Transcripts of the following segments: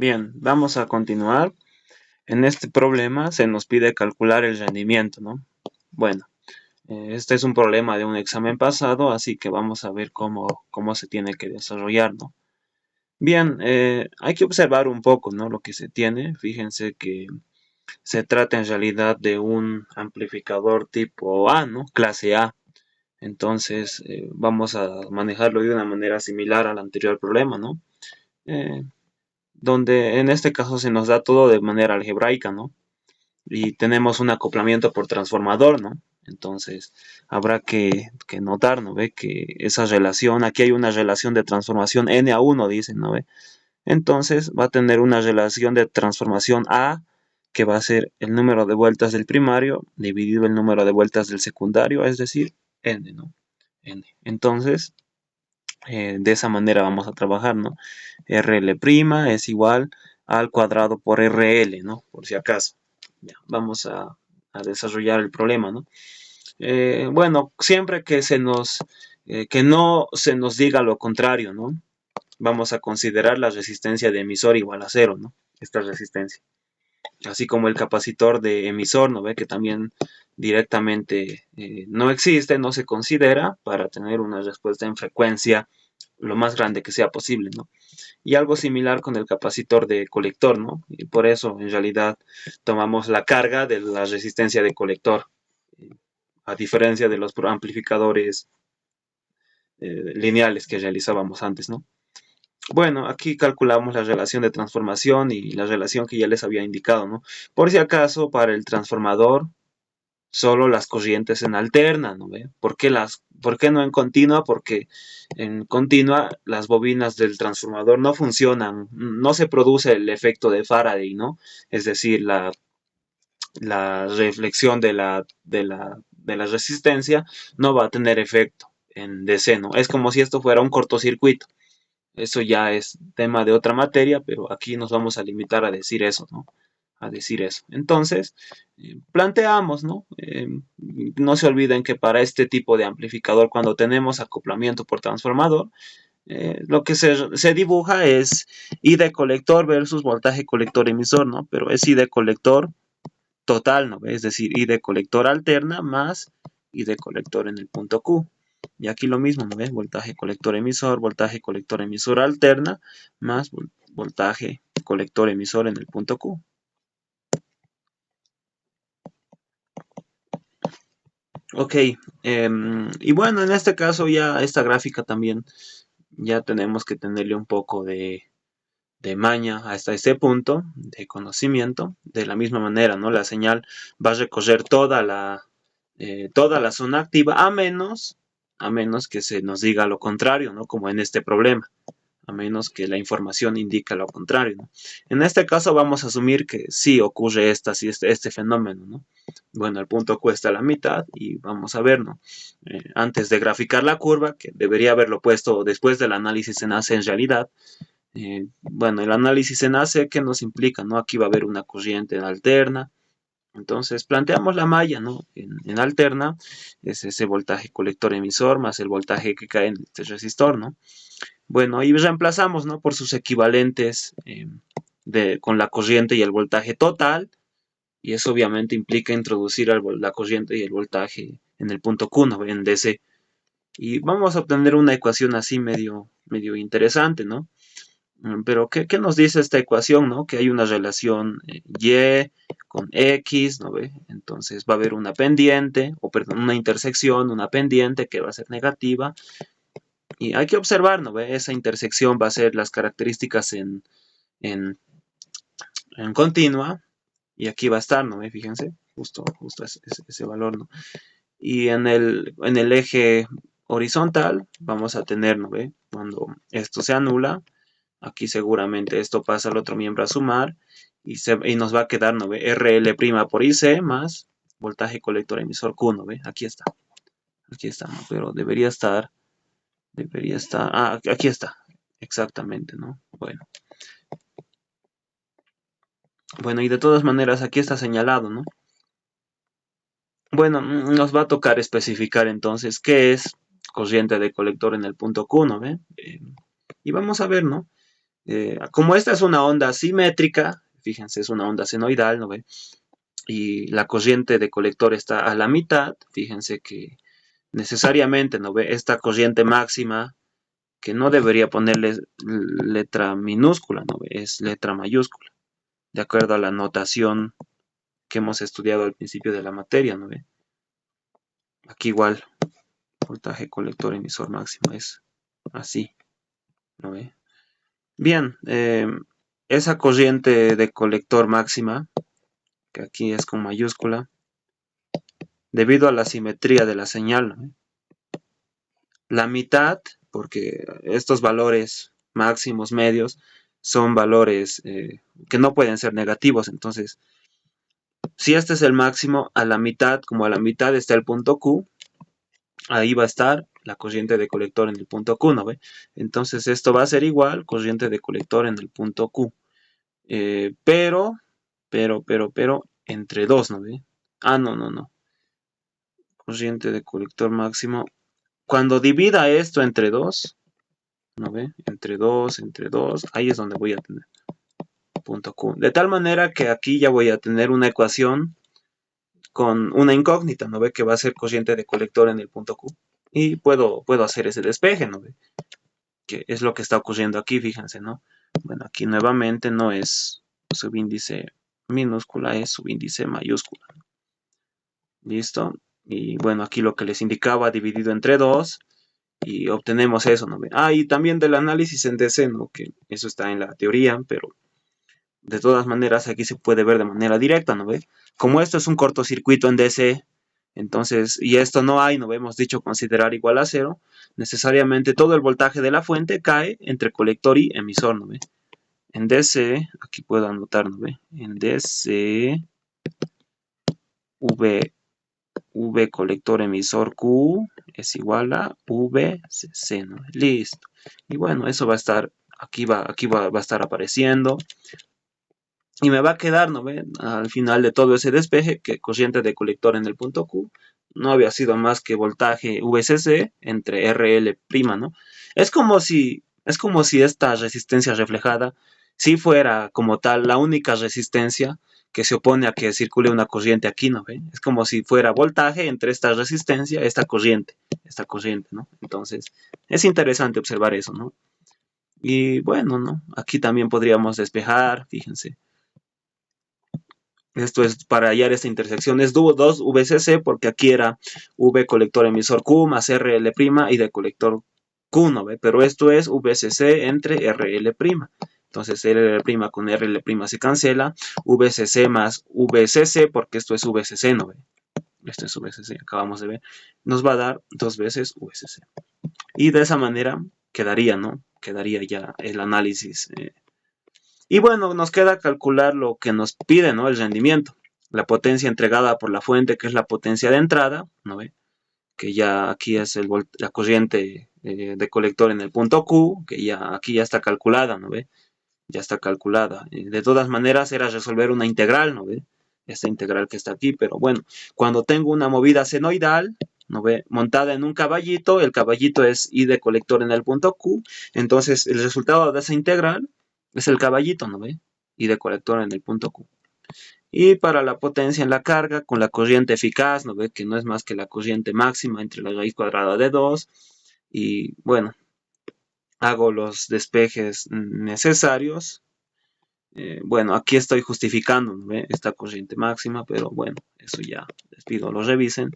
Bien, vamos a continuar. En este problema se nos pide calcular el rendimiento, ¿no? Bueno, este es un problema de un examen pasado, así que vamos a ver cómo se tiene que desarrollar, ¿no? Bien, hay que observar un poco, ¿no? Lo que se tiene. Fíjense que se trata en realidad de un amplificador tipo A, ¿no? Clase A. Entonces, vamos a manejarlo de una manera similar al anterior problema, ¿no? Eh, donde en este caso se nos da todo de manera algebraica, ¿no? Y tenemos un acoplamiento por transformador, ¿no? Entonces habrá que notar, ¿no ve? Que esa relación, aquí hay una relación de transformación n a 1, dicen, ¿no ve? Entonces va a tener una relación de transformación A, que va a ser el número de vueltas del primario dividido el número de vueltas del secundario, es decir, n, ¿no? N. Entonces, de esa manera vamos a trabajar, ¿no? RL' es igual al cuadrado por RL, ¿no? Por si acaso. Ya, vamos a desarrollar el problema, ¿no? Bueno, siempre que no se nos diga lo contrario, ¿no? Vamos a considerar la resistencia de emisor igual a cero, ¿no? Esta resistencia. Así como el capacitor de emisor, ¿no ve? Que también directamente no existe, no se considera para tener una respuesta en frecuencia lo más grande que sea posible, ¿no? Y algo similar con el capacitor de colector, ¿no? Y por eso, en realidad, tomamos la carga de la resistencia de colector, a diferencia de los amplificadores lineales que realizábamos antes, ¿no? Bueno, aquí calculamos la relación de transformación y la relación que ya les había indicado, ¿no? Por si acaso, para el transformador, solo las corrientes en alterna, ¿no ve? ¿Por qué no en continua? Porque en continua las bobinas del transformador no funcionan, no se produce el efecto de Faraday, ¿no? Es decir, la reflexión de la resistencia no va a tener efecto en DC, ¿no? Es como si esto fuera un cortocircuito. Eso ya es tema de otra materia, pero aquí nos vamos a limitar a decir eso, ¿no? A decir eso. Entonces, planteamos, ¿no? No se olviden que para este tipo de amplificador, cuando tenemos acoplamiento por transformador, lo que se dibuja es I de colector versus voltaje colector emisor, ¿no? Pero es I de colector total, ¿no? Es decir, I de colector alterna más I de colector en el punto Q. Y aquí lo mismo, ¿no ves? Voltaje colector emisor alterna, más voltaje colector emisor en el punto Q. Ok, y bueno, en este caso ya esta gráfica también ya tenemos que tenerle un poco de maña hasta este punto de conocimiento. De la misma manera, ¿no? La señal va a recorrer toda la zona activa, a menos que se nos diga lo contrario, ¿no? Como en este problema, a menos que la información indique lo contrario, ¿no? En este caso vamos a asumir que sí ocurre este fenómeno, ¿no? Bueno, el punto Q está a la mitad y vamos a ver, ¿no? Antes de graficar la curva, que debería haberlo puesto después del análisis en AC en realidad, bueno, el análisis en AC, ¿qué nos implica? ¿No? Aquí va a haber una corriente alterna. Entonces planteamos la malla, ¿no? En alterna es ese voltaje colector emisor más el voltaje que cae en este resistor, ¿no? Bueno, y reemplazamos, ¿no? Por sus equivalentes con la corriente y el voltaje total. Y eso obviamente implica introducir la corriente y el voltaje en el punto Q, ¿no? En DC. Y vamos a obtener una ecuación así medio interesante, ¿no? Pero, ¿qué nos dice esta ecuación, no? Que hay una relación Y con X, ¿no ve? Entonces va a haber una pendiente, o perdón, una intersección, una pendiente que va a ser negativa. Y hay que observar, ¿no ve? Esa intersección va a ser las características en, en continua. Y aquí va a estar, ¿no ve? Fíjense, justo ese valor, ¿no? Y en el eje horizontal vamos a tener, ¿no ve? Cuando esto se anula, aquí seguramente esto pasa al otro miembro a sumar y nos va a quedar, ¿no ve? RL' por IC más voltaje colector emisor Q, ¿no ve? Aquí está, ¿no? Pero debería estar, aquí está, exactamente, ¿no? Bueno, y de todas maneras aquí está señalado, ¿no? Bueno, nos va a tocar especificar entonces qué es corriente de colector en el punto Q, ¿no ve? Y vamos a ver, ¿no? Como esta es una onda simétrica, fíjense, es una onda senoidal, ¿no ve? Y la corriente de colector está a la mitad, fíjense que necesariamente, ¿no ve? Esta corriente máxima, que no debería ponerle letra minúscula, ¿no ve? Es letra mayúscula, de acuerdo a la notación que hemos estudiado al principio de la materia, ¿no ve? Aquí igual, voltaje colector emisor máximo es así, ¿no ve? Bien, esa corriente de colector máxima, que aquí es con mayúscula, debido a la simetría de la señal, ¿no? La mitad, porque estos valores máximos, medios, son valores que no pueden ser negativos. Entonces, si este es el máximo, a la mitad, como a la mitad está el punto Q, ahí va a estar la corriente de colector en el punto Q, ¿no ve? Entonces, esto va a ser igual, corriente de colector en el punto Q. Pero, entre dos, ¿no ve? Ah, no. Corriente de colector máximo. Cuando divida esto entre dos, ¿no ve? Entre 2, ahí es donde voy a tener punto Q. De tal manera que aquí ya voy a tener una ecuación con una incógnita, ¿no ve? Que va a ser corriente de colector en el punto Q. Y puedo hacer ese despeje, ¿no ve? Que es lo que está ocurriendo aquí, fíjense, ¿no? Bueno, aquí nuevamente no es subíndice minúscula, es subíndice mayúscula. ¿Listo? Y bueno, aquí lo que les indicaba dividido entre 2 y obtenemos eso, ¿no? Y también del análisis en DC, ¿no? Que eso está en la teoría, pero de todas maneras aquí se puede ver de manera directa, ¿no ve? Como esto es un cortocircuito en DC, entonces, y esto no hay, ¿no? Hemos dicho considerar igual a 0, necesariamente todo el voltaje de la fuente cae entre colector y emisor, ¿no ve? En DC, aquí puedo anotar, ¿no ve? En DC, V colector emisor Q es igual a VCC, ¿no? Listo. Y bueno, eso va a estar, aquí va a estar apareciendo. Y me va a quedar, ¿no ve? Al final de todo ese despeje, que corriente de colector en el punto Q no había sido más que voltaje VCC entre RL', ¿no? Es como si esta resistencia reflejada si fuera como tal la única resistencia que se opone a que circule una corriente aquí, ¿no ve? Es como si fuera voltaje entre esta resistencia, esta corriente, ¿no? Entonces, es interesante observar eso, ¿no? Y bueno, ¿no? Aquí también podríamos despejar, fíjense. Esto es para hallar esta intersección. Es 2 VCC porque aquí era V colector emisor Q más RL' y de colector Q, ¿no ve? Pero esto es VCC entre RL'. Entonces RL' con RL' se cancela. VCC más VCC porque esto es VCC, ¿no ve? Esto es VCC, acabamos de ver. Nos va a dar 2 veces VCC. Y de esa manera quedaría, ¿no? Quedaría ya el análisis. Y bueno, nos queda calcular lo que nos pide, ¿no? El rendimiento. La potencia entregada por la fuente, que es la potencia de entrada, ¿no ve? Que ya aquí es la corriente de colector en el punto Q, que ya aquí ya está calculada, ¿no ve? Ya está calculada. De todas maneras era resolver una integral, ¿no ve? Esta integral que está aquí, pero bueno, cuando tengo una movida senoidal, ¿no ve? Montada en un caballito, el caballito es I de colector en el punto Q, entonces el resultado de esa integral es el caballito, ¿no ve? I de colector en el punto Q. Y para la potencia en la carga, con la corriente eficaz, ¿no ve? Que no es más que la corriente máxima entre la raíz cuadrada de 2. Y bueno, hago los despejes necesarios. Bueno, aquí estoy justificando, ¿no ve? Esta corriente máxima, pero bueno, eso ya les pido lo revisen.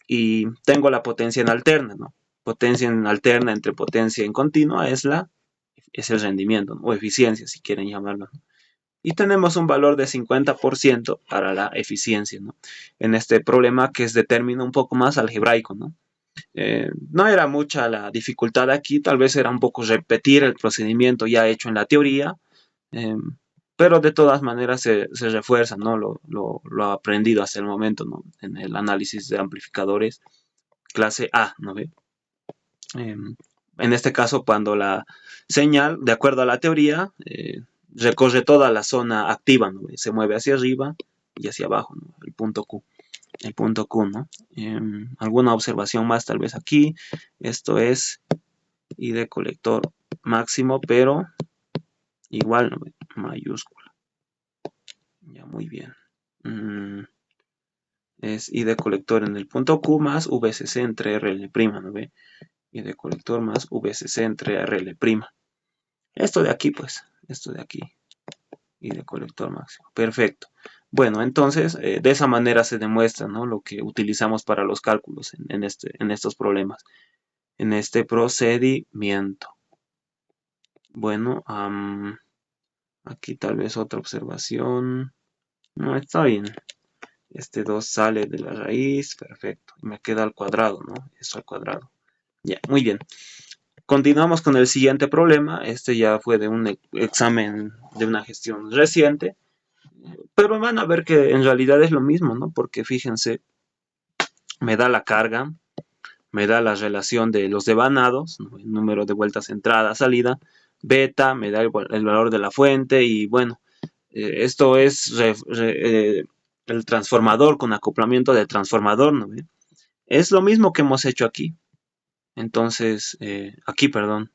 Y tengo la potencia en alterna, ¿no? Potencia en alterna entre potencia en continua es el rendimiento, ¿no? O eficiencia, si quieren llamarlo. Y tenemos un valor de 50% para la eficiencia, ¿no? En este problema que es de término un poco más algebraico, ¿no? No era mucha la dificultad aquí, tal vez era un poco repetir el procedimiento ya hecho en la teoría, eh, pero de todas maneras se refuerza, ¿no? Lo aprendido hasta el momento, ¿no? En el análisis de amplificadores clase A, ¿no ve? En este caso, cuando la señal, de acuerdo a la teoría, recorre toda la zona activa, ¿no? Se mueve hacia arriba y hacia abajo, ¿no? El punto Q. El punto Q, ¿no? Alguna observación más tal vez aquí. Esto es I de colector máximo, pero igual, ¿no ve? Mayúscula. Ya, muy bien. Es I de colector en el punto Q más VCC entre RL', ¿no ve? I de colector más VCC entre RL'. Esto de aquí, pues, esto de aquí. Y de colector máximo. Perfecto. Bueno, entonces, de esa manera se demuestra, ¿no?, lo que utilizamos para los cálculos en estos problemas, en este procedimiento. Bueno, aquí tal vez otra observación. No, está bien. Este 2 sale de la raíz, perfecto. Y me queda al cuadrado, ¿no? Eso al cuadrado. Ya, muy bien. Continuamos con el siguiente problema. Este ya fue de un examen de una gestión reciente. Pero van a ver que en realidad es lo mismo, ¿no? Porque fíjense, me da la carga, me da la relación de los devanados, ¿no?, el número de vueltas entrada, salida, beta, me da el valor de la fuente y bueno, esto es el transformador con acoplamiento del transformador, ¿no? Es lo mismo que hemos hecho aquí. Entonces, aquí, perdón,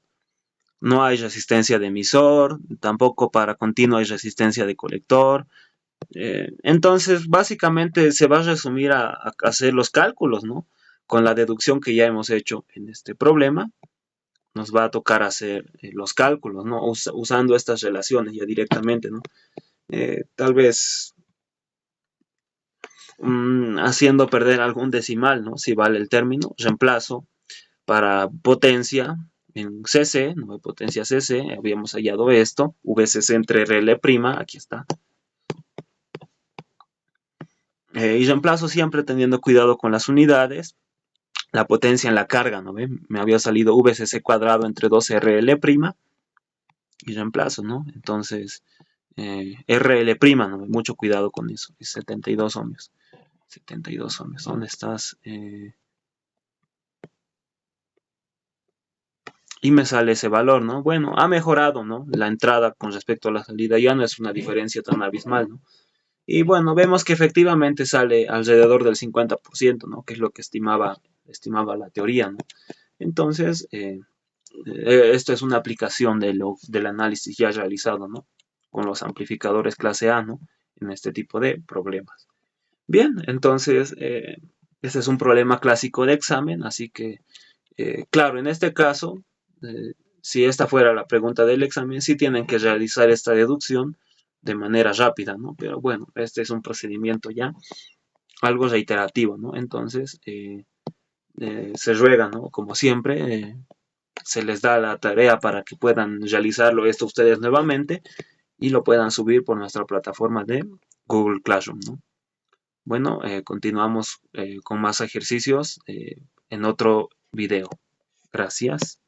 no hay resistencia de emisor, tampoco para continuo hay resistencia de colector. Entonces, básicamente se va a resumir a hacer los cálculos, ¿no? Con la deducción que ya hemos hecho en este problema, nos va a tocar hacer los cálculos, ¿no? Usando estas relaciones ya directamente, ¿no? Tal vez haciendo perder algún decimal, ¿no? Si vale el término, reemplazo para potencia en CC, ¿no? Potencia CC, habíamos hallado esto, VCC entre RL', aquí está. Y reemplazo siempre teniendo cuidado con las unidades, la potencia en la carga, ¿no ven? Me había salido VCC cuadrado entre 2RL', y reemplazo, ¿no? Entonces, RL', ¿no? Mucho cuidado con eso, es 72 ohmios. 72 ohmios, ¿dónde estás? Y me sale ese valor, ¿no? Bueno, ha mejorado, ¿no? La entrada con respecto a la salida ya no es una diferencia tan abismal, ¿no? Y bueno, vemos que efectivamente sale alrededor del 50%, ¿no? Que es lo que estimaba la teoría, ¿no? Entonces, esto es una aplicación del análisis ya realizado, ¿no? Con los amplificadores clase A, ¿no? En este tipo de problemas. Bien, entonces, este es un problema clásico de examen, así que, claro, en este caso, si esta fuera la pregunta del examen, sí tienen que realizar esta deducción de manera rápida, ¿no? Pero bueno, este es un procedimiento ya algo reiterativo, ¿no? Entonces, se ruega, ¿no? Como siempre, se les da la tarea para que puedan realizarlo esto ustedes nuevamente y lo puedan subir por nuestra plataforma de Google Classroom, ¿no? Bueno, continuamos con más ejercicios en otro video. Gracias.